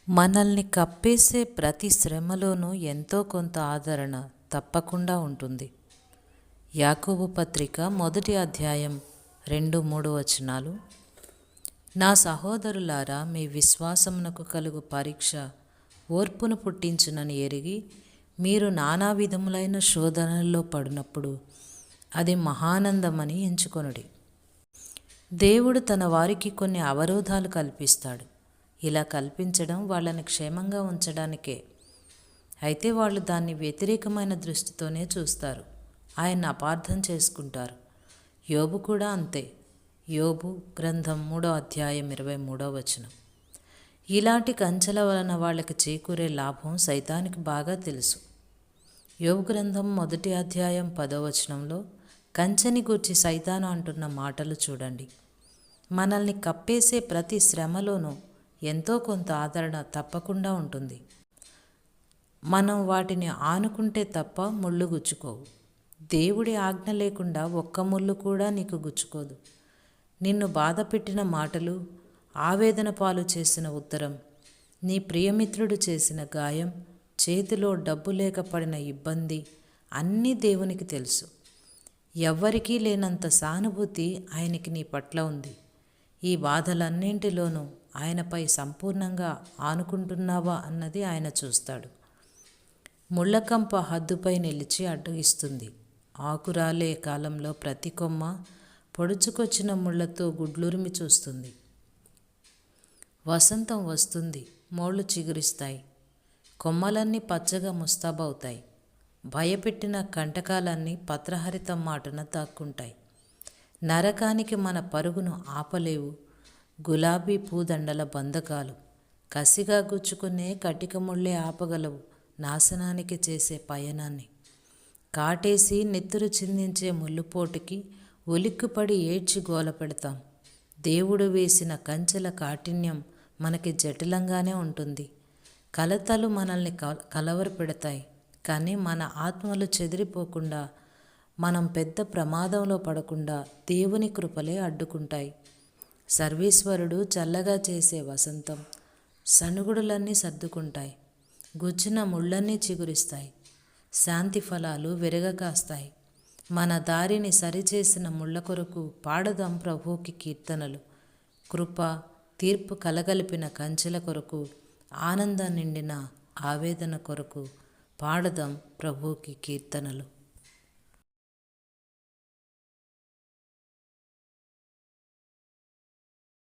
మనల్ని కప్పేసే ప్రతి శ్రమలోనూ ఎంతో కొంత ఆదరణ తప్పకుండా ఉంటుంది. యాకోబు పత్రిక 1 అధ్యాయం 2-3 వచనాలు. నా సహోదరులారా, మీ విశ్వాసమునకు కలుగు పరీక్ష ఓర్పును పుట్టించునని ఎరిగి, మీరు నానా విధములైన శోధనల్లో పడినప్పుడు అది మహానందమని ఎంచుకొనుడి. దేవుడు తన వారికి కొన్ని అవరోధాలు కల్పిస్తాడు. ఇలా కల్పించడం వాళ్ళని క్షేమంగా ఉంచడానికే. అయితే వాళ్ళు దాన్ని వ్యతిరేకమైన దృష్టితోనే చూస్తారు. ఆయన్ని అపార్థం చేసుకుంటారు. యోబు కూడా అంతే. యోబు గ్రంథం 3 అధ్యాయం 23 వచనం. ఇలాంటి కంచెల వలన వాళ్ళకి చేకూరే లాభం సైతానికి బాగా తెలుసు. యోబు గ్రంథం 1 అధ్యాయం 10 వచనంలో కంచెని గూర్చి సైతాను అంటున్న మాటలు చూడండి. మనల్ని కప్పేసే ప్రతి శ్రమలోనూ ఎంతో కొంత ఆదరణ తప్పకుండా ఉంటుంది. మనం వాటిని ఆనుకుంటే తప్ప ముళ్ళు గుచ్చుకోవు. దేవుడి ఆజ్ఞ లేకుండా ఒక్క ముళ్ళు కూడా నీకు గుచ్చుకోదు. నిన్ను బాధ పెట్టిన మాటలు, ఆవేదన పాలు చేసిన ఉత్తరం, నీ ప్రియమిత్రుడు చేసిన గాయం, చేతిలో డబ్బు లేక పడిన ఇబ్బంది అన్నీ దేవునికి తెలుసు. ఎవ్వరికీ లేనంత సానుభూతి ఆయనకి నీ పట్ల ఉంది. ఈ బాధలన్నింటిలోనూ ఆయనపై సంపూర్ణంగా ఆనుకుంటున్నావా అన్నది ఆయన చూస్తాడు. ముళ్ళకంప హద్దుపై నిలిచి అడ్డగిస్తుంది. ఆకురాలే కాలంలో ప్రతి కొమ్మ పొడుచుకొచ్చిన ముళ్లతో గుడ్లురిమి చూస్తుంది. వసంతం వస్తుంది, మోళ్ళు చిగురిస్తాయి, కొమ్మలన్నీ పచ్చగా ముస్తాబవుతాయి. భయపెట్టిన కంటకాలన్నీ పత్రహరితం మాటున దాక్కుంటాయి. నరకానికి మన పరుగును ఆపలేవు గులాబీ పూదండల బంధకాలు. కసిగా గుచ్చుకునే కటిక ముళ్ళే ఆపగలవు నాశనానికి చేసే పయనాన్ని. కాటేసి నెత్తురు చిందించే ముళ్ళుపోటుకి ఉలిక్కిపడి ఏడ్చి గోల పెడతాం. దేవుడు వేసిన కంచెల కాఠిన్యం మనకి జటిలంగానే ఉంటుంది. కలతలు మనల్ని కలవరపెడతాయి. కానీ మన ఆత్మలు చెదిరిపోకుండా, మనం పెద్ద ప్రమాదంలో పడకుండా దేవుని కృపలే అడ్డుకుంటాయి. సర్వేశ్వరుడు చల్లగా చేసే వసంతం సనుగుడులన్నీ సర్దుకుంటాయి. గుచ్చిన ముళ్ళన్నీ చిగురిస్తాయి. శాంతి ఫలాలు విరగకాస్తాయి. మన దారిని సరిచేసిన ముళ్ళ కొరకు పాడదాం ప్రభువుకి కీర్తనలు. కృప, తీర్పు కలగలిపిన కంచెల కొరకు, ఆనందం నిండిన ఆవేదన కొరకు పాడదాం ప్రభువుకి కీర్తనలు.